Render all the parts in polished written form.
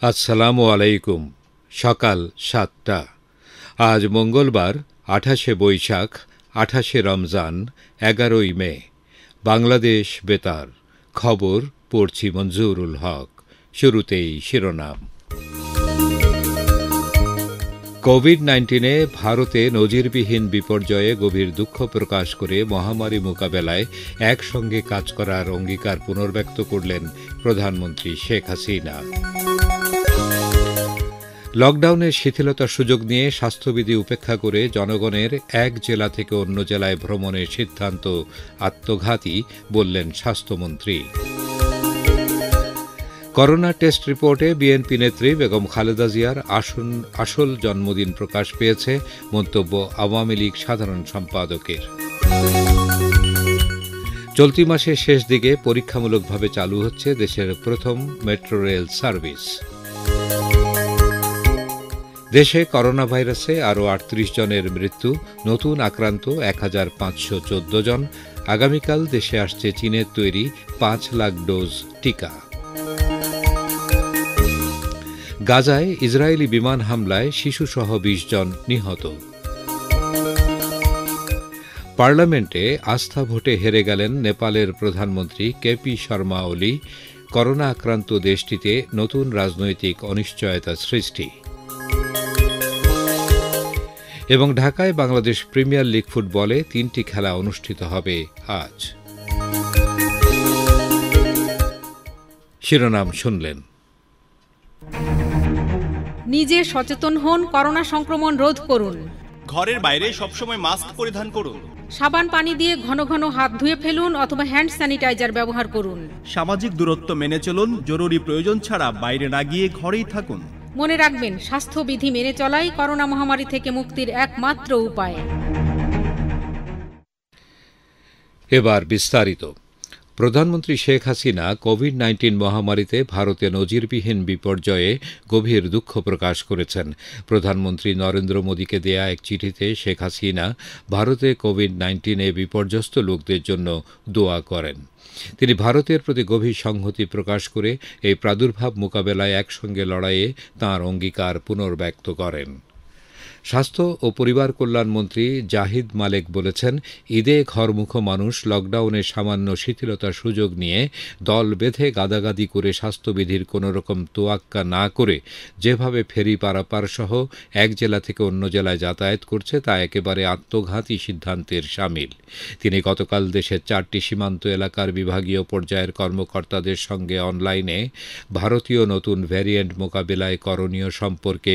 আসসালামু আলাইকুম। সকাল ৭টা। আজ মঙ্গলবার ২৮শে বৈশাখ, ২৮শে রমজান, ১১ই মে। বাংলাদেশ বেতার খবর পড়ছি মঞ্জুরুল হক। শুরুতেই শিরোনাম। কোভিড-১৯ ভারতে নজিরবিহীন বিপর্যয়ে গভীর দুঃখ প্রকাশ করে মহামারী মোকাবেলায় একসঙ্গে কাজ করার অঙ্গীকার পুনর্ব্যক্ত করলেন প্রধানমন্ত্রী শেখ হাসিনা। লকডাউনের শিথিলতার সুযোগ নিয়ে স্বাস্থ্যবিধি উপেক্ষা করে জনগণের এক জেলা থেকে অন্য জেলায় ভ্রমণের সিদ্ধান্ত আত্মঘাতী, বললেন স্বাস্থ্যমন্ত্রী। করোনা টেস্ট রিপোর্টে বিএনপি নেত্রী বেগম খালেদা জিয়ার আসল জন্মদিন প্রকাশ পেয়েছে, মন্তব্য আওয়ামী লীগ সাধারণ সম্পাদকের। চলতি মাসের শেষ দিকে পরীক্ষামূলকভাবে চালু হচ্ছে দেশের প্রথম মেট্রো রেল সার্ভিস। দেশে করোনা ভাইরাসে আরও ৩৮ জনের মৃত্যু, নতুন আক্রান্ত ১,৫১৪ জন। আগামীকাল দেশে আসছে চীনের তৈরি ৫ লাখ ডোজ টিকা। গাজায় ইসরায়েলি বিমান হামলায় শিশুসহ ২০ জন নিহত। পার্লামেন্টে আস্থা ভোটে হেরে গেলেন নেপালের প্রধানমন্ত্রী কেপি শর্মা ওলি। করোনা আক্রান্ত দেশটিতে নতুন রাজনৈতিক অনিশ্চয়তা সৃষ্টি। এবং ঢাকায় বাংলাদেশ প্রিমিয়ার লিগ ফুটবলে ৩টি খেলা অনুষ্ঠিত হবে আজ। শিরোনাম শুনলেন। নিজে সচেতন হন, করোনা সংক্রমণ রোধ করুন। ঘরের বাইরে সবসময় মাস্ক পরিধান করুন। সাবান পানি দিয়ে ঘন ঘন হাত ধুয়ে ফেলুন অথবা হ্যান্ড স্যানিটাইজার ব্যবহার করুন। সামাজিক দূরত্ব মেনে চলুন। জরুরি প্রয়োজন ছাড়া বাইরে না গিয়ে ঘরেই থাকুন। মনে রাখবেন, স্বাস্থ্যবিধি মেনে চলাই করোনা মহামারী থেকে মুক্তির একমাত্র উপায়। এবার বিস্তারিত। প্রধানমন্ত্রী শেখ হাসিনা কোভিড-১৯ মহামারীতে ভারতে নজিরবিহীন বিপর্যয়ে গভীর দুঃখ প্রকাশ করেছেন। প্রধানমন্ত্রী নরেন্দ্র মোদীকে দেয়া এক চিঠিতে শেখ হাসিনা ভারতে কোভিড-১৯ বিপর্যস্ত লোকদের জন্য দোয়া করেন। তিনি ভারতের প্রতি গভীর সংহতি প্রকাশ করে এই প্রাদুর্ভাব মোকাবেলায় একসঙ্গে লড়াইয়ে তাঁর অঙ্গীকার পুনর্ব্যক্ত করেন। স্বাস্থ্য ও পরিবার কল্যাণমন্ত্রী জাহিদ মালেক বলেছেন, ঈদে ঘরমুখ মানুষ লকডাউনের সামান্য শিথিলতার সুযোগ নিয়ে দল বেঁধে গাদাগাদি করে স্বাস্থ্যবিধির কোনোরকম তোয়াক্কা না করে যেভাবে ফেরি পারাপার সহ এক জেলা থেকে অন্য জেলায় যাতায়াত করছে তা একেবারে আত্মঘাতী সিদ্ধান্তের শামিল। তিনি গতকাল দেশের 4টি সীমান্ত এলাকার বিভাগীয় পর্যায়ের কর্মকর্তাদের সঙ্গে অনলাইনে ভারতীয় নতুন ভ্যারিয়েন্ট মোকাবিলায় করণীয় সম্পর্কে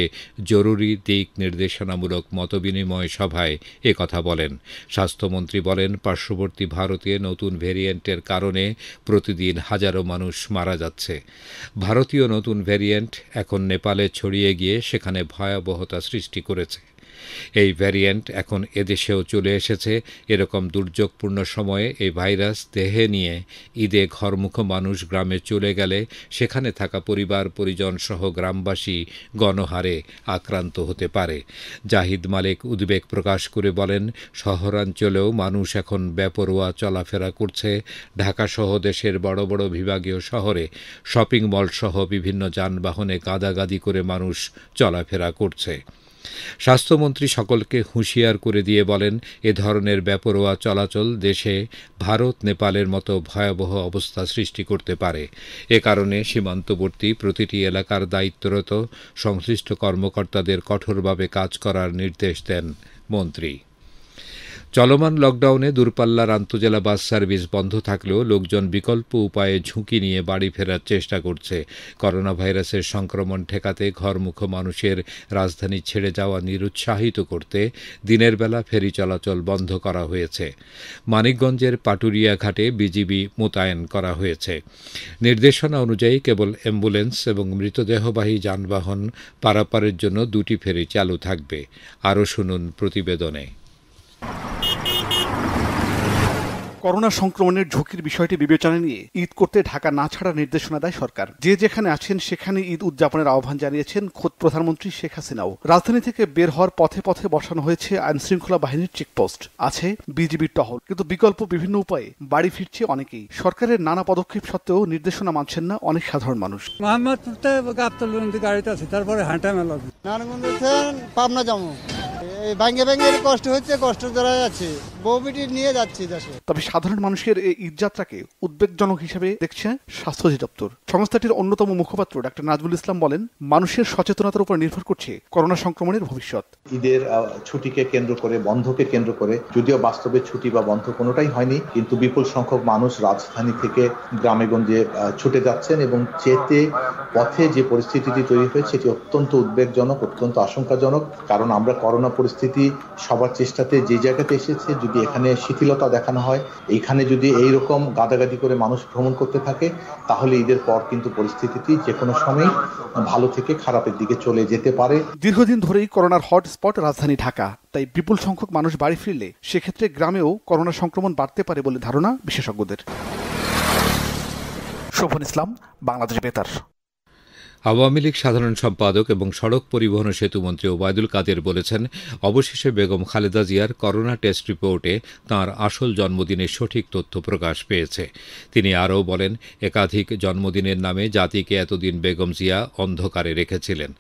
জরুরি দিক নির্দেশনামূলক মতবিনিময় সভায় একথা বলেন। স্বাস্থ্যমন্ত্রী বলেন, পার্শ্ববর্তী ভারতে নতুন ভ্যারিয়েন্টের কারণে প্রতিদিন হাজারো মানুষ মারা যাচ্ছে। ভারতীয় নতুন ভ্যারিয়েন্ট এখন নেপালে ছড়িয়ে গিয়ে সেখানে ভয়াবহতা সৃষ্টি করেছে। এই ভ্যারিয়েন্ট এখন এদেশেও চলে এসেছে। এরকম দুর্যোগপূর্ণ সময়ে এই ভাইরাস দেহে নিয়ে ঈদে ঘরমুখ মানুষ গ্রামে চলে গেলে সেখানে থাকা পরিবার পরিজন সহ গ্রামবাসী গণহারে আক্রান্ত হতে পারে। জাহিদ মালেক উদ্বেগ প্রকাশ করে বলেন, শহরাঞ্চলেও মানুষ এখন বেপরোয়া চলাফেরা করছে। ঢাকাসহ দেশের বড় বড় বিভাগীয় শহরে শপিং মল সহ বিভিন্ন যানবাহনে গাদাগাদি করে মানুষ চলাফেরা করছে। স্বাস্থ্যমন্ত্রী সকলকে হুঁশিয়ার করে দিয়ে বলেন, এ ধরনের বেপরোয়া চলাচল দেশে ভারত নেপালের মতো ভয়াবহ অবস্থা সৃষ্টি করতে পারে। এ কারণে সীমান্তবর্তী প্রতিটি এলাকার দায়িত্বরত সংশ্লিষ্ট কর্মকর্তাদের কঠোরভাবে কাজ করার নির্দেশ দেন মন্ত্রী। চলমান লকডাউনে দূরপাল্লার আন্তজেলা বাস সার্ভিস বন্ধ থাকলেও লোকজন বিকল্প উপায়ে ঝুঁকি নিয়ে বাড়ি ফেরার চেষ্টা করছে। করোনা ভাইরাসের সংক্রমণ ঠেকাতে ঘরমুখ মানুষের রাজধানী ছেড়ে যাওয়া নিরুৎসাহিত করতে দিনের বেলা ফেরি চলাচল বন্ধ করা হয়েছে। মানিকগঞ্জের পাটুরিয়া ঘাটে বিজিবি মোতায়েন করা হয়েছে। নির্দেশনা অনুযায়ী কেবল অ্যাম্বুলেন্স এবং মৃতদেহবাহী যানবাহন পারাপারের জন্য 2টি ফেরি চালু থাকবে। আরও শুনুন প্রতিবেদনে। করোনা সংক্রমণের ঝুঁকির বিষয়টি বিবেচনায় নিয়ে ঈদ করতে ঢাকা না ছাড়ার নির্দেশনা দেয় সরকার। যে যেখানে আছেন সেখানে ঈদ উদযাপনের আহ্বান জানিয়েছেন খোদ প্রধানমন্ত্রী শেখ হাসিনাও। রাজধানী থেকে বের হওয়ার পথে পথে বসানো হয়েছে আইনশৃঙ্খলা বাহিনীর চেকপোস্ট, আছে বিজিবির টহল, কিন্তু বিকল্প বিভিন্ন উপায়ে বাড়ি ফিরছে অনেকেই। সরকারের নানা পদক্ষেপ সত্ত্বেও নির্দেশনা মানছেন না অনেক সাধারণ মানুষ। মোহাম্মদপুরতে গাবতলী গাড়িতে আছে, তারপরে হাঁটা মেলা নারায়ণগঞ্জ পাবনা যাবো। এই ব্যাঙ্গে কষ্ট হচ্ছে, কষ্ট যারা যাচ্ছে, বউ বেটি নিয়ে যাচ্ছি দেশে। তবে সাধারণ মানুষের এই ঈদযাত্রাকে উদ্বেগজনক হিসেবে দেখছে স্বাস্থ্য অধিদপ্তর। সংস্থাটির অন্যতম মুখপাত্র ডাক্তার নাজমুল ইসলাম বলেন, মানুষের সচেতনতার উপর নির্ভর করছে করোনা সংক্রমণের ভবিষ্যৎ। ঈদের ছুটিকে কেন্দ্র করে, বন্ধকে কেন্দ্র করে, যদিও বাস্তবে ছুটি বা বন্ধ কোনোটাই হয়নি, কিন্তু বিপুল সংখ্যক মানুষ রাজধানী থেকে গ্রামে গঞ্জে ছুটে যাচ্ছেন এবং যেতে পথে যে পরিস্থিতিটি তৈরি হয়েছে এটি অত্যন্ত উদ্বেগজনক, অত্যন্ত আশঙ্কাজনক। কারণ আমরা করোনা পরিস্থিতি সবার চেষ্টাতে যে জায়গাতে এসেছে, যদি এখানে শিথিলতা দেখানো হয়, এইখানে যদি এইরকম গাদাগাদি করে মানুষ ভ্রমণ করতে থাকে, তাহলে ঈদের পর কিন্তু পরিস্থিতিটি যে কোনো সময় ভালো থেকে খারাপের দিকে চলে যেতে পারে। দীর্ঘদিন ধরেই করোনার হটস্পট রাজধানী ঢাকা, তাই বিপুল সংখ্যক মানুষ বাড়ি ফিরলে সেক্ষেত্রে গ্রামেও করোনা সংক্রমণ বাড়তে পারে বলে ধারণা বিশেষজ্ঞদের। শোভন ইসলাম, বাংলাদেশ বেতার। আওয়ামী লীগ সাধারণ সম্পাদক এবং সড়ক পরিবহন ও সেতুমন্ত্রী ওবায়দুল কাদের বলেছেন, অবশেষে বেগম খালেদা জিয়ার করোনা টেস্ট রিপোর্টে তাঁর আসল জন্মদিনের সঠিক তথ্য প্রকাশ পেয়েছে। তিনি আরও বলেন, একাধিক জন্মদিনের নামে জাতিকে এতদিন বেগম জিয়া অন্ধকারে রেখেছিলেন।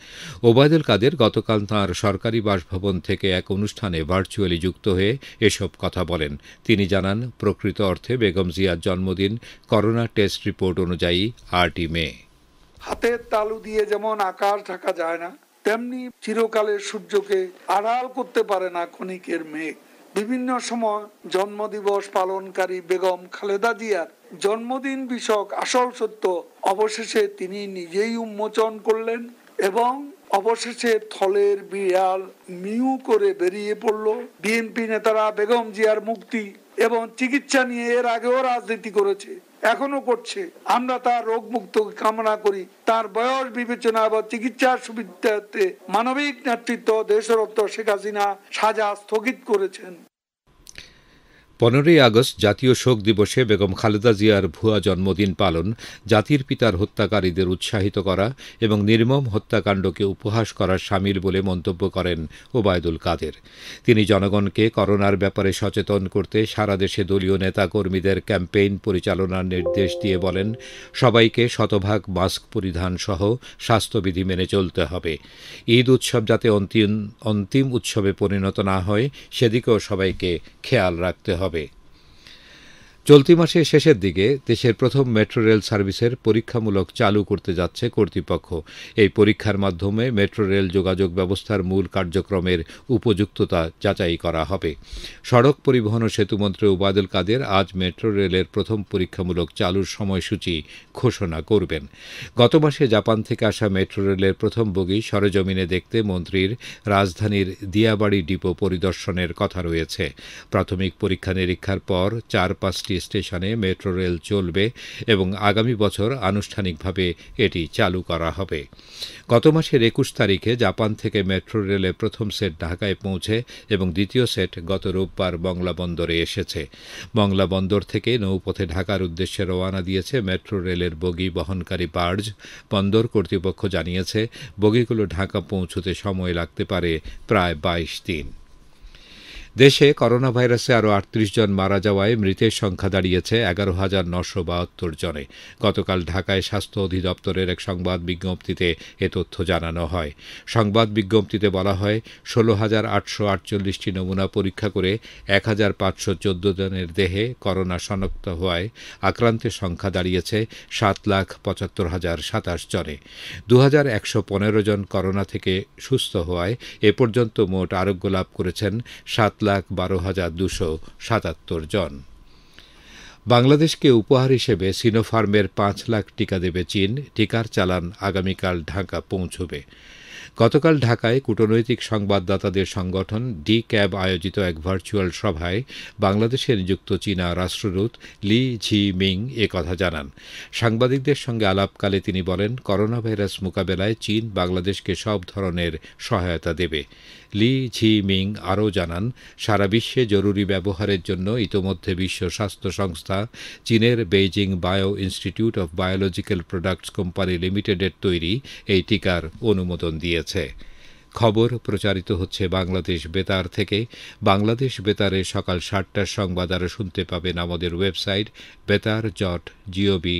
ওবায়দুল কাদের গতকাল তাঁর সরকারি বাসভবন থেকে এক অনুষ্ঠানে ভার্চুয়ালি যুক্ত হয়ে এসব কথা বলেন। তিনি জানান, প্রকৃত অর্থে বেগম জিয়ার জন্মদিন করোনা টেস্ট রিপোর্ট অনুযায়ী 8ই মে। হাতের তালু দিয়ে যেমন আকাশ ঢাকা যায় না, তেমনি চিরকালের সূর্যকে আড়াল করতে পারে না ক্ষণিকের মেঘ। বিভিন্ন সময় জন্মদিবস পালনকারী বেগম খালেদা জিয়ার জন্মদিন বিষয়ক আসল সত্য অবশেষে তিনি নিজেই উন্মোচন করলেন এবং অবশেষে থলের বিড়াল মিউ করে বেরিয়ে পড়ল। বিএনপি নেতারা বেগম জিয়ার মুক্তি এবং চিকিৎসা নিয়ে এর আগেও রাজনীতি করেছে, এখনো করছে। আমরা তার রোগ মুক্ত কামনা করি। তার বয়স বিবেচনা এবং চিকিৎসার সুবিধাতে মানবিক নেতৃত্ব দেশরত্ন শেখ হাসিনা সাজা স্থগিত করেছেন। 15ই আগস্ট জাতীয় শোক দিবসে বেগম খালেদা জিয়ার ভুয়া জন্মদিন পালন, জাতির পিতার হত্যাকারীদের উৎসাহিত করা এবং নির্মম হত্যাকাণ্ডকে উপহাস করার শামিল বলে মন্তব্য করেন ওবায়দুল কাদের। তিনি জনগণকে করোনার ব্যাপারে সচেতন করতে সারা দেশে দলীয় নেতাকর্মীদের ক্যাম্পেইন পরিচালনার নির্দেশ দিয়ে বলেন, সবাইকে শতভাগ মাস্ক পরিধান সহ স্বাস্থ্যবিধি মেনে চলতে হবে। ঈদ উৎসব যাতে অন্তিম উৎসবে পরিণত না হয় সেদিকেও সবাইকে খেয়াল রাখতে হবে। চলতি মাসের শেষের দিকে দেশের প্রথম মেট্রো রেল সার্ভিসের পরীক্ষামূলক চালু করতে যাচ্ছে কর্তৃপক্ষ। এই পরীক্ষার মাধ্যমে মেট্রো রেল যোগাযোগ ব্যবস্থার মূল কার্যক্রমের উপযুক্ততা যাচাই করা হবে। সড়ক পরিবহন ও সেতুমন্ত্রী ওবায়দুল কাদের আজ মেট্রো রেলের প্রথম পরীক্ষামূলক চালুর সময়সূচি ঘোষণা করবেন। গত মাসে জাপান থেকে আসা মেট্রো রেলের প্রথম বগি সরেজমিনে দেখতে মন্ত্রীর রাজধানীর দিয়াবাড়ি ডিপো পরিদর্শনের কথা রয়েছে। প্রাথমিক পরীক্ষা নিরীক্ষার পর 4-5টি স্টেশনে মেট্রো রেল চলবে এবং আগামী বছর আনুষ্ঠানিকভাবে এটি চালু করা হবে। গত মাসের 21 তারিখে জাপান থেকে মেট্রো রেলের প্রথম সেট ঢাকায় পৌঁছে এবং দ্বিতীয় সেট গত রোববার মংলা বন্দরে এসেছে। মংলা বন্দর থেকে নৌপথে ঢাকার উদ্দেশ্যে রওনা দিয়েছে মেট্রো রেলের বগি বহনকারী বার্জ। বন্দর কর্তৃপক্ষ জানিয়েছে, বগিগুলো ঢাকা পৌঁছতে সময় লাগতে পারে প্রায় 22 দিন। দেশে করোনা ভাইরাসে আরও 38 জন মারা যাওয়ায় মৃতের সংখ্যা দাঁড়িয়েছে 11,972 জনে। গতকাল ঢাকায় স্বাস্থ্য অধিদপ্তরের এক সংবাদ বিজ্ঞপ্তিতে এ তথ্য জানানো হয়। সংবাদ বিজ্ঞপ্তিতে বলা হয়, 16,848টি নমুনা পরীক্ষা করে 1,514 জনের দেহে করোনা শনাক্ত হওয়ায় আক্রান্তের সংখ্যা দাঁড়িয়েছে 7,75,027 জনে। 2,115 জন করোনা থেকে সুস্থ হওয়ায় এ পর্যন্ত মোট আরোগ্য লাভ করেছেন 7,12,277 জন। বাংলাদেশকে উপহার হিসেবে সিনোফার্মের 5 লাখ টিকা দেবে চীন। টিকার চালান আগামীকাল ঢাকা পৌঁছবে। গতকাল ঢাকায় কূটনৈতিক সংবাদদাতাদের সংগঠন ডি ক্যাব আয়োজিত এক ভার্চুয়াল সভায় বাংলাদেশে নিযুক্ত চীনা রাষ্ট্রদূত লি ঝি মিং কথা জানান। সাংবাদিকদের সঙ্গে আলাপকালে তিনি বলেন, করোনা ভাইরাস মোকাবেলায় চীন বাংলাদেশকে সব ধরনের সহায়তা দেবে। লি ঝি মিং আরও জানান, সারা বিশ্বে জরুরি ব্যবহারের জন্য ইতোমধ্যে বিশ্ব স্বাস্থ্য সংস্থা চীনের Beijing bio institute of biological products company লিমিটেডের তৈরি এই টিকার অনুমোদন দিয়েছে। খবর প্রচারিত হচ্ছে বাংলাদেশ বেতার থেকে। বাংলাদেশ বেতারে সকাল ৭টার সংবাদ আরও শুনতে পাবেন আমাদের ওয়েবসাইট betar.gov.pd-তে।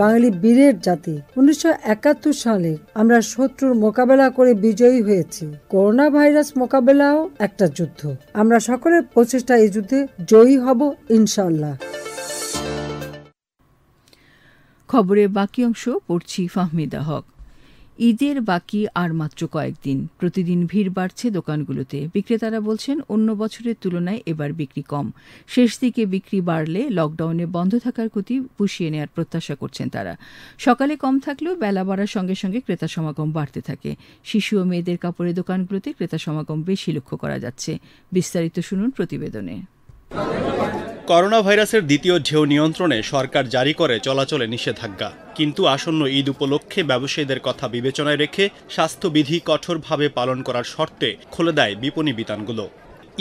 বাঙালি বীরের জাতি। 1971 সালে আমরা শত্রুর মোকাবেলা করে বিজয়ী হয়েছি। করোনা ভাইরাস মোকাবেলাও একটা যুদ্ধ। আমরা সকলের প্রচেষ্টা এই যুদ্ধে জয়ী হব ইনশাআল্লাহ। খবরের বাকি অংশ পড়ছি ফাহমিদা হক। ঈদের বাকি আর মাত্র কয়েকদিন। প্রতিদিন ভিড় বাড়ছে দোকানগুলোতে। বিক্রেতারা বলছেন, অন্য বছরের তুলনায় এবার বিক্রি কম। শেষ দিকে বিক্রি বাড়লে লকডাউনে বন্ধ থাকার ক্ষতি পুষিয়ে নেওয়ার প্রত্যাশা করছেন তারা। সকালে কম থাকলেও বেলা বাড়ার সঙ্গে সঙ্গে ক্রেতা সমাগম বাড়তে থাকে। শিশু ও মেয়েদের কাপড়ের দোকানগুলোতে ক্রেতা সমাগম বেশি লক্ষ্য করা যাচ্ছে। বিস্তারিত শুনুন প্রতিবেদনে। করোনা ভাইরাসের দ্বিতীয় ঢেউ নিয়ন্ত্রণে সরকার জারি করে চলাচলে নিষেধাজ্ঞা, কিন্তু আসন্ন ঈদ উপলক্ষে ব্যবসায়ীদের কথা বিবেচনায় রেখে স্বাস্থ্যবিধি কঠোরভাবে পালন করার শর্তে খুলে দেয় বিপণী বিতানগুলো।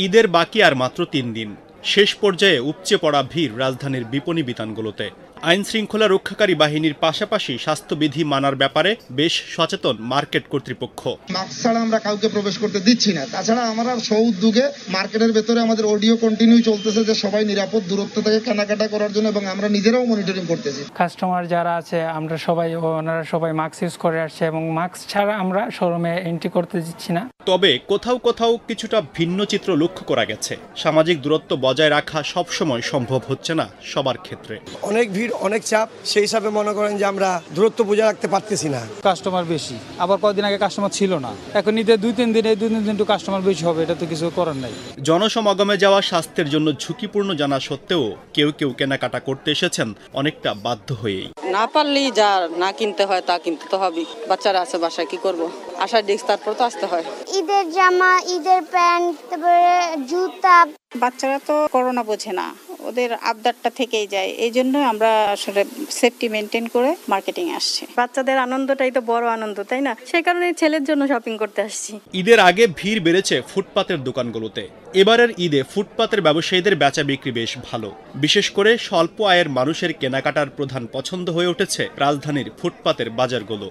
ঈদের বাকি আর মাত্র 3 দিন। শেষ পর্যায়ে উপচে পড়া ভিড় রাজধানীর বিপণী বিতানগুলোতে। আইন শৃঙ্খলা রক্ষাকারী বাহিনীর পাশাপাশি স্বাস্থ্যবিধি মানার ব্যাপারে বেশ সচেতন মার্কেট কর্তৃপক্ষ। মাস্ক ছাড়া আমরা কাউকে প্রবেশ করতে দিচ্ছি না। তাছাড়া আমরা স্ব-উদ্যোগে মার্কেটের ভেতরে আমাদের অডিও কন্টিনিউ চলতেছে যে সবাই নিরাপদ দূরত্ব থেকে কেনাকাটা করার জন্য, এবং আমরা নিজেরাও মনিটরিং করতেছি। কাস্টমার যারা আছে আমরা সবাই, ওনারা সবাই মাস্ক ইউজ করে আসছে এবং মাস্ক ছাড়া আমরা শোরুমে এন্ট্রি করতে দিচ্ছি না। তবে কোথাও কোথাও কিছুটা ভিন্ন চিত্র লক্ষ্য করা গেছে। সামাজিক দূরত্ব বজায় রাখা সবসময় সম্ভব হচ্ছে না সবার ক্ষেত্রে। অনেক ভিড়, অনেক চাপ, সেই হিসাবে মনে করেন যে আমরা দূরত্ব বজায় রাখতে পারতেছি না। কাস্টমার বেশি, আবার কয়েকদিন আগে কাস্টমার ছিল না, এখন ঈদের 2-3 দিনে 2-3 দিন একটু কাস্টমার বেশি হবে, এটা তো কিছু করার নাই। জনসমাগমে যাওয়া স্বাস্থ্যের জন্য ঝুঁকিপূর্ণ জানা সত্ত্বেও কেউ কেউ কেনাকাটা করতে এসেছেন অনেকটা বাধ্য হয়েই। না পারলেই যা না কিনতে হয় তা কিনতে তো হবে। বাচ্চারা আছে বাসায়, কি করব? আসার ডিস্ক তারপর তো আসতে হয়। ঈদের জামা, ঈদের প্যান্ট, তারপরে জুতা। বাচ্চারা তো করোনা বোঝে না, ওদের আবদারটা থেকেই যায়। এই জন্য আমরা আসলে সেফটি মেনটেন করে মার্কেটিং আসছি। বাচ্চাদের আনন্দটাই তো বড় আনন্দ, তাই না? সেই কারণে ছেলের জন্য শপিং করতে আসছি। ঈদের আগে ভিড় বেড়েছে ফুটপাতের দোকানগুলোতে। এবারের ঈদে ফুটপাতের ব্যবসায়ীদের বেচা বিক্রি বেশ ভালো। বিশেষ করে স্বল্প আয়ের মানুষের কেনাকাটার প্রধান পছন্দ হয়ে উঠেছে রাজধানীর ফুটপাতের বাজারগুলো।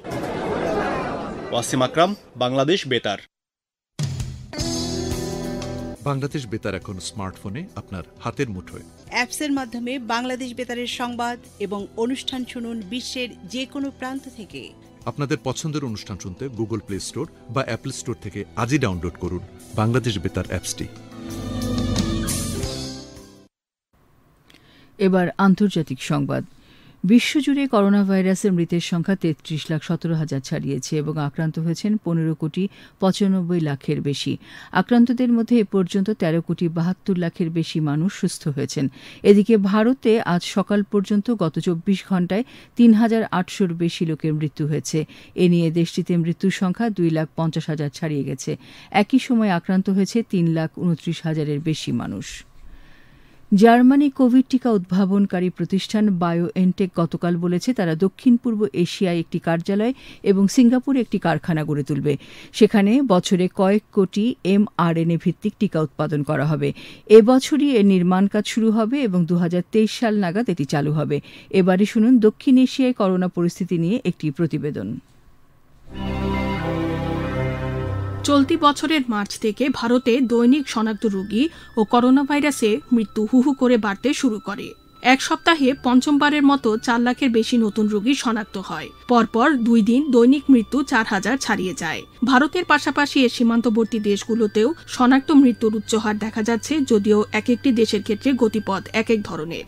ওয়াসিম আকরাম, বাংলাদেশ বেতার। বাংলাদেশ বেতার এখন স্মার্টফোনে আপনার হাতের মুঠোয়। অ্যাপসের মাধ্যমে বাংলাদেশ বেতারের সংবাদ এবং অনুষ্ঠান শুনুন বিশ্বের যে কোনো প্রান্ত থেকে। আপনাদের পছন্দের অনুষ্ঠান শুনতে গুগল প্লে স্টোর বা অ্যাপল স্টোর থেকে আজই ডাউনলোড করুন বাংলাদেশ বেতার অ্যাপসটি। এবার আন্তর্জাতিক সংবাদ। বিশ্বজুড়ে করোনা ভাইরাসের মৃতের সংখ্যা 33,17,000 ছাড়িয়েছে এবং আক্রান্ত হয়েছেন 15,95,00,000-এর বেশি। আক্রান্তদের মধ্যে এ পর্যন্ত 13,72,00,000-এর বেশি মানুষ সুস্থ হয়েছেন। এদিকে ভারতে আজ সকাল পর্যন্ত গত 24 ঘণ্টায় 3,800-র বেশি লোকের মৃত্যু হয়েছে। এ নিয়ে দেশটিতে মৃত্যুর সংখ্যা 2,50,000 ছাড়িয়ে গেছে। একই সময় আক্রান্ত হয়েছে 3,29,000-এর বেশি মানুষ। জার্মানি কোভিড টিকা উদ্ভাবনকারী প্রতিষ্ঠান বায়োএনটেক গতকাল বলেছে তারা দক্ষিণ পূর্ব এশিয়ায় একটি কার্যালয় এবং সিঙ্গাপুরে একটি কারখানা গড়ে তুলবে। সেখানে বছরে কয়েক কোটি mRNA ভিত্তিক টিকা উৎপাদন করা হবে। এবছরই এর নির্মাণ কাজ শুরু হবে এবং 2023 সাল নাগাদ এটি চালু হবে। এবারে শুনুন দক্ষিণ এশিয়ায় করোনা পরিস্থিতি নিয়ে একটি প্রতিবেদন। চলতি বছরের মার্চ থেকে ভারতে দৈনিক শনাক্ত রোগী ও করোনা ভাইরাসে মৃত্যু হুহু করে বাড়তে শুরু করে। এক সপ্তাহে পঞ্চমবারের মতো 4 লাখের বেশি নতুন রোগী শনাক্ত হয়। পরপর 2 দিন দৈনিক মৃত্যু 4,000 ছাড়িয়ে যায়। ভারতের পাশাপাশি এর সীমান্তবর্তী দেশগুলোতেও শনাক্ত মৃত্যুর উচ্চ হার দেখা যাচ্ছে, যদিও এক একটি দেশের ক্ষেত্রে গতিপথ এক এক ধরনের।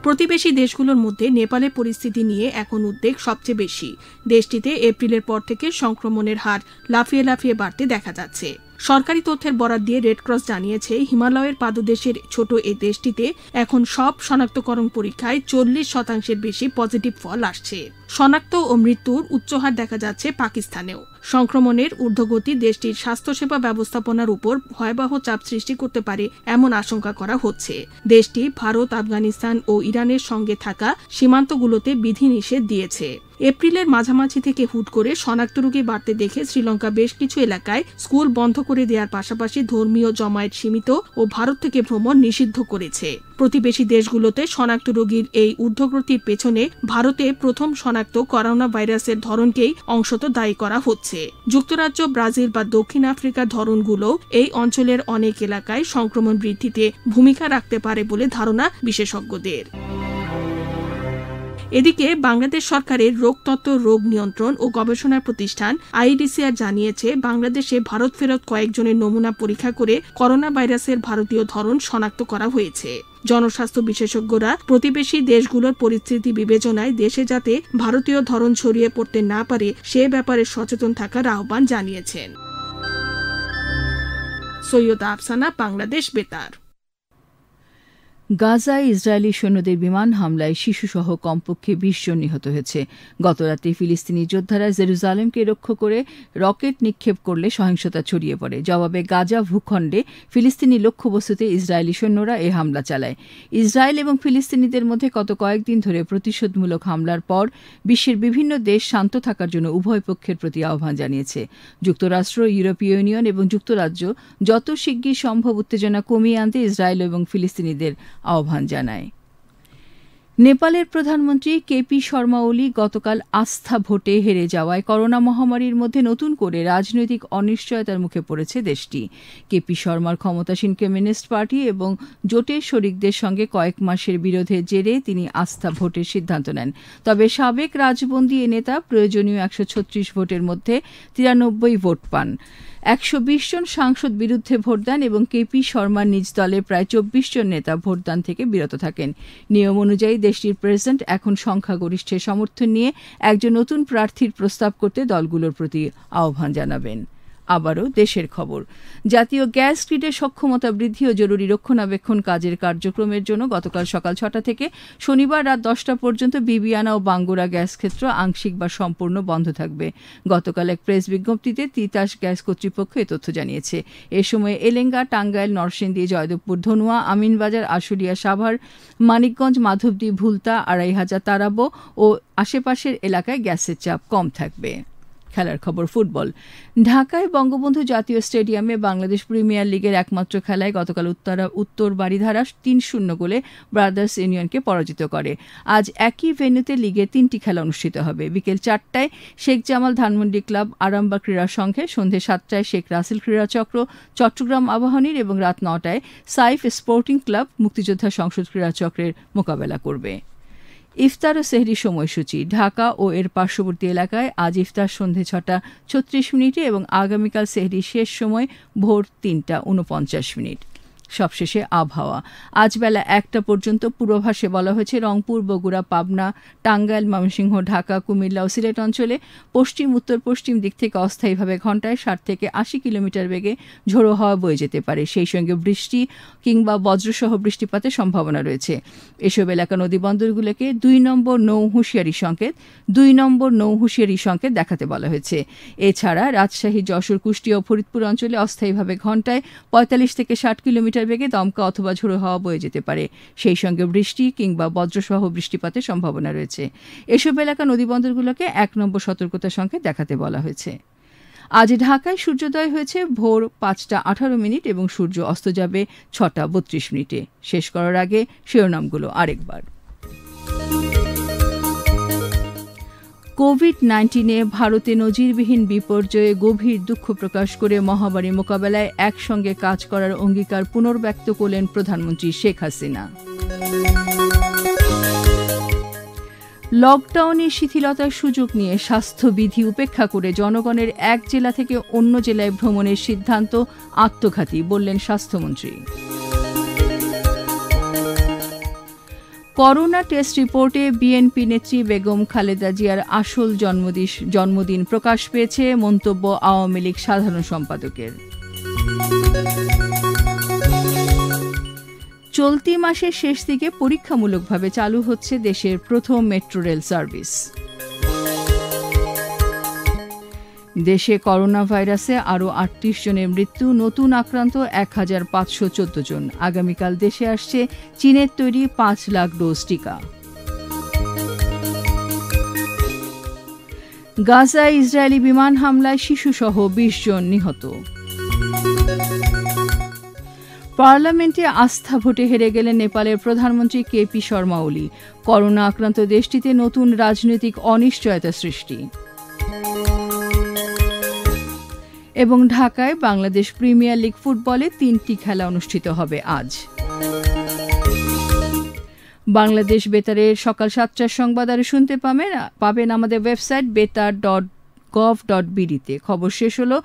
প্রতিবেশী দেশগুলোর মধ্যে নেপালের পরিস্থিতি নিয়ে এখন উদ্বেগ সবচেয়ে বেশি। দেশটিতে এপ্রিলের পর থেকে সংক্রমণের হার লাফিয়ে লাফিয়ে বাড়তে দেখা যাচ্ছে। সরকারি তথ্যের বরাত দিয়ে রেডক্রস জানিয়েছে, হিমালয়ের পাদদেশের ছোট এই দেশটিতে এখন সব শনাক্তকরণ পরীক্ষায় 40% বেশি পজিটিভ ফল আসছে। শনাক্ত ও মৃত্যুর উচ্চ হার দেখা যাচ্ছে পাকিস্তানেও। সংক্রমণের ঊর্ধ্বগতি দেশটির স্বাস্থ্যসেবা ব্যবস্থাপনার উপর ভয়াবহ চাপ সৃষ্টি করতে পারে এমন আশঙ্কা করা হচ্ছে। দেশটি ভারত, আফগানিস্তান ও ইরানের সঙ্গে থাকা সীমান্তগুলোতে বিধিনিষেধ দিয়েছে। এপ্রিলের মাঝামাঝি থেকে হুট করে শনাক্ত রোগী বাড়তে দেখে শ্রীলঙ্কা বেশ কিছু এলাকায় স্কুল বন্ধ করে দেওয়ার পাশাপাশি ধর্মীয় জমায়েত সীমিত ও ভারত থেকে ভ্রমণ নিষিদ্ধ করেছে। প্রতিবেশী দেশগুলোতে শনাক্ত রোগীর এই ঊর্ধ্বগতির পেছনে ভারতে প্রথম শনাক্ত করোনা ভাইরাসের ধরনকেই অংশত দায়ী করা হচ্ছে। যুক্তরাজ্য, ব্রাজিল বা দক্ষিণ আফ্রিকার ধরনগুলো এই অঞ্চলের অনেক এলাকায় সংক্রমণ বৃদ্ধিতে ভূমিকা রাখতে পারে বলে ধারণা বিশেষজ্ঞদের। এদিকে বাংলাদেশ সরকারের রোগতত্ত্ব, রোগ নিয়ন্ত্রণ ও গবেষণা প্রতিষ্ঠান আইডিসিআর জানিয়েছে, বাংলাদেশে ভারত ফেরত কয়েকজনের নমুনা পরীক্ষা করে করোনা ভাইরাসের ভারতীয় ধরন শনাক্ত করা হয়েছে। জনস্বাস্থ্য বিশেষজ্ঞরা প্রতিবেশী দেশগুলোর পরিস্থিতি বিবেচনায় দেশে যাতে ভারতীয় ধরন ছড়িয়ে পড়তে না পারে সে ব্যাপারে সচেতন থাকার আহ্বান জানিয়েছেন। সৈয়দ আফসানা, বাংলাদেশ বেতার। গাজায় ইসরায়েলি সৈন্যদের বিমান হামলায় শিশুসহ কমপক্ষে 20 জন নিহত হয়েছে। গতরাতে ফিলিস্তিনি যোদ্ধারা জেরুজালেমকে লক্ষ্য করে রকেট নিক্ষেপ করলে সহিংসতা ছড়িয়ে পড়ে। জবাবে গাজা ভূখণ্ডে ফিলিস্তিনি লক্ষ্যবস্তুতে ইসরায়েলি সৈন্যরা এ হামলা চালায়। ইসরায়েল এবং ফিলিস্তিনিদের মধ্যে গত কয়েকদিন ধরে প্রতিশোধমূলক হামলার পর বিশ্বের বিভিন্ন দেশ শান্ত থাকার জন্য উভয় পক্ষের প্রতি আহ্বান জানিয়েছে। যুক্তরাষ্ট্র, ইউরোপীয় ইউনিয়ন এবং যুক্তরাজ্য যত শিগগির সম্ভব উত্তেজনা কমিয়ে আনতে ইসরায়েল এবং ফিলিস্তিনিদের আহ্বান জানায়। নেপালের প্রধানমন্ত্রী কেপি শর্মা ওলি গতকাল আস্থা ভোটে হেরে যাওয়ায় করোনা মহামারীর মধ্যে নতুন করে রাজনৈতিক অনিশ্চয়তার মুখে পড়েছে দেশটি। কেপি শর্মার ক্ষমতাসীন কমিউনিস্ট পার্টি এবং জোটের শরিকদের সঙ্গে কয়েক মাসের বিরোধের জেরে তিনি আস্থা ভোটের সিদ্ধান্ত নেন। তবে সাবেক রাজবন্দী এ নেতা প্রয়োজনীয় 136 ভোটের মধ্যে 93 ভোট পান। 120 জন সাংসদ বিরুদ্ধে ভোট দেন এবং কেপি শর্মার নিজ দলের প্রায় 24 জন নেতা ভোটদান থেকে বিরত থাকেন। নিয়ম অনুযায়ী দেশটির প্রেসিডেন্ট এখন সংখ্যাগরিষ্ঠের সমর্থন নিয়ে একজন নতুন প্রার্থীর প্রস্তাব করতে দলগুলোর প্রতি আহ্বান জানাবেন। আবারও দেশের খবর। জাতীয় গ্যাস গ্রিডের সক্ষমতা বৃদ্ধি ও জরুরি রক্ষণাবেক্ষণ কাজের কার্যক্রমের জন্য গতকাল সকাল 6টা থেকে শনিবার রাত 10টা পর্যন্ত বিবিয়ানা ও বাঙ্গুরা গ্যাস ক্ষেত্র আংশিক বা সম্পূর্ণ বন্ধ থাকবে। গতকাল এক প্রেস বিজ্ঞপ্তিতে তিতাস গ্যাস কর্তৃপক্ষ এ তথ্য জানিয়েছে। এ সময় এলেঙ্গা, টাঙ্গাইল, নরসিংদী, জয়দেবপুর, ধনুয়া, আমিনবাজার, আশুলিয়া, সাভার, মানিকগঞ্জ, মাধবদী, ভুলতা, আড়াইহাজার, তারাবো ও আশেপাশের এলাকায় গ্যাসের চাপ কম থাকবে। খেলার খবর। ফুটবল। ঢাকায় বঙ্গবন্ধু জাতীয় স্টেডিয়ামে বাংলাদেশ প্রিমিয়ার লিগের একমাত্র খেলায় গতকাল উত্তর বারিধারা 3-0 গোলে ব্রাদার্স ইউনিয়নকে পরাজিত করে। আজ একই ভেন্যুতে লিগের 3টি খেলা অনুষ্ঠিত হবে। বিকেল 4টায় শেখ জামাল ধানমন্ডি ক্লাব আরামবাগ ক্রীড়া সংঘে, সন্ধ্যে 7টায় শেখ রাসেল ক্রীড়া চক্র চট্টগ্রাম আবাহনীর এবং রাত 9টায় সাইফ স্পোর্টিং ক্লাব মুক্তিযোদ্ধা সংসদ ক্রীড়া চক্রের মোকাবেলা করবে। ইফতার ও সেহরি সময়সূচি। ঢাকা ও এর পার্শ্ববর্তী এলাকায় আজ ইফতার সন্ধ্যে 6:36 এবং আগামীকাল সেহরি শেষ সময় ভোর 3:49। সবশেষে আবহাওয়া। আজ বেলা 1টা পর্যন্ত পূর্বাভাসে বলা হয়েছে রংপুর, বগুড়া, পাবনা, টাঙ্গাইল, ময়মনসিংহ, ঢাকা, কুমিল্লা ও সিলেট অঞ্চলে পশ্চিম উত্তর পশ্চিম দিক থেকে অস্থায়ীভাবে ঘণ্টায় 60 থেকে 80 কিলোমিটার বেগে ঝোড়ো হাওয়া বয়ে যেতে পারে। সেই সঙ্গে বৃষ্টি কিংবা বজ্রসহ বৃষ্টিপাতের সম্ভাবনা রয়েছে। এসব এলাকা নদীবন্দরগুলোকে 2 নম্বর নৌ হুঁশিয়ারি সংকেত দেখাতে বলা হয়েছে। এছাড়া রাজশাহী, যশোর, কুষ্টিয়া ও ফরিদপুর অঞ্চলে অস্থায়ীভাবে ঘণ্টায় 45 থেকে 60 কিলোমিটার বেগে দমকা অথবা ঝোড়ো হাওয়া বয়ে যেতে পারে। সেই সঙ্গে বৃষ্টি কিংবা বজ্রসহ বৃষ্টিপাতের সম্ভাবনা রয়েছে। এসব এলাকা নদীবন্দরগুলোকে 1 নম্বর সতর্কতা সংকেত দেখাতে বলা হয়েছে। আজ ঢাকায় সূর্যোদয় হয়েছে ভোর 5:18 এবং সূর্য অস্ত যাবে 6:32। শেষ করার আগে শিরোনামগুলো আরেকবার। কোভিড-19 ভারতে নজিরবিহীন বিপর্যয়ে গভীর দুঃখ প্রকাশ করে মহামারী মোকাবেলায় একসঙ্গে কাজ করার অঙ্গীকার পুনর্ব্যক্ত করলেন প্রধানমন্ত্রী শেখ হাসিনা। লকডাউনের শিথিলতার সুযোগ নিয়ে স্বাস্থ্যবিধি উপেক্ষা করে জনগণের এক জেলা থেকে অন্য জেলায় ভ্রমণের সিদ্ধান্ত আত্মঘাতী, বললেন স্বাস্থ্যমন্ত্রী। করোনা টেস্ট রিপোর্টে বিএনপি নেত্রী বেগম খালেদা জিয়ার আসল জন্মদিন প্রকাশ পেয়েছে, মন্তব্য আওয়ামী লীগ সাধারণ সম্পাদকের। চলতি মাসের শেষ দিকে পরীক্ষামূলকভাবে চালু হচ্ছে দেশের প্রথম মেট্রো রেল সার্ভিস। দেশে করোনা ভাইরাসে আরও ৩৮ জনের মৃত্যু, নতুন আক্রান্ত ১,৫১৪ জন। আগামীকাল দেশে আসছে চীনের তৈরি ৫ লাখ ডোজ টিকা। গাজায় ইসরায়েলি বিমান হামলায় শিশুসহ ২০ জন নিহত। পার্লামেন্টে আস্থা ভোটে হেরে গেলেন নেপালের প্রধানমন্ত্রী কেপি শর্মা ওলি। করোনা আক্রান্ত দেশটিতে নতুন রাজনৈতিক অনিশ্চয়তা সৃষ্টি। এবং ঢাকায় বাংলাদেশ প্রিমিয়ার লিগ ফুটবলে ৩টি খেলা অনুষ্ঠিত হবে আজ। বাংলাদেশ বেতারের সকাল ৭টার সংবাদ আরও শুনতে পাবেন আমাদের ওয়েবসাইট betar.gov.bd তে। খবর শেষ হলো।